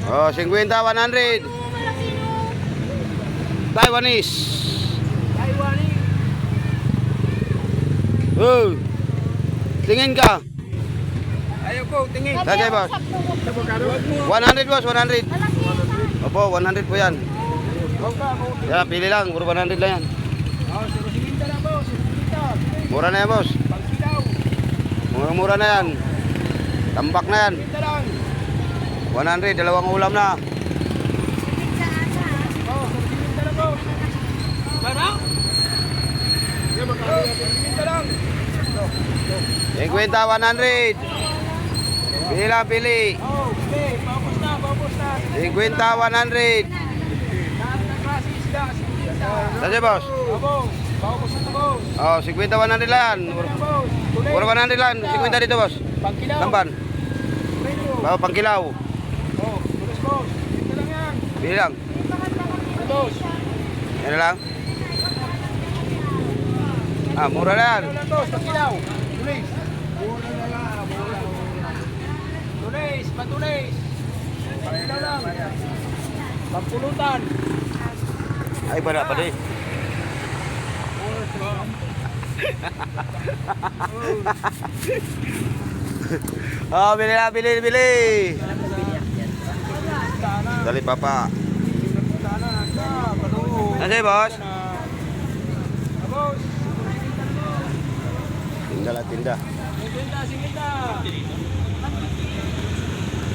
Oh, 50, 100. Taiwanese. Oh. Tingin ka. Ayaw ko, tingin. Sige, boss. 100, boss, 100. Opo, 100 po yan. Yan, pili lang. Puro 100 lang yan. Oh, 50 lang, boss. 50. Mura na yan, boss. Pagkilaw. Mura na yan. Tambak na yan. 50 lang. 100, dalawang ulam na. Oh, 50 lang, boss. Para? Yan, magkano natin? 50 lang. 50, 100. Pili lang, pili. Oh, okay. Paupos na, paupos na. 50, 100. Lahat ng klase isda, 50. Sige, boss. Abo, paupos na, boss. Oh, 50, 100 lang yan. Yan, boss. Tuloy. Puro 100 lang. 50 dito, boss. Pagkilaw. Tamban. Preno. Oh, pangkilaw. Oh, tulis, boss. 50 lang yan. Pili lang. Boss. Yan na lang. Ah, mura na yan. Ano lang, boss? Pagkilaw. Tulis. Mura na lang. Tulis, patulis. Pagkilaw lang. Pagpulutan. Ay, bala pa di. Oh, bili na, bili, bili. Dali, papa. Ano boss? Boss. Tinda lah, tinda. Singinda, singinda.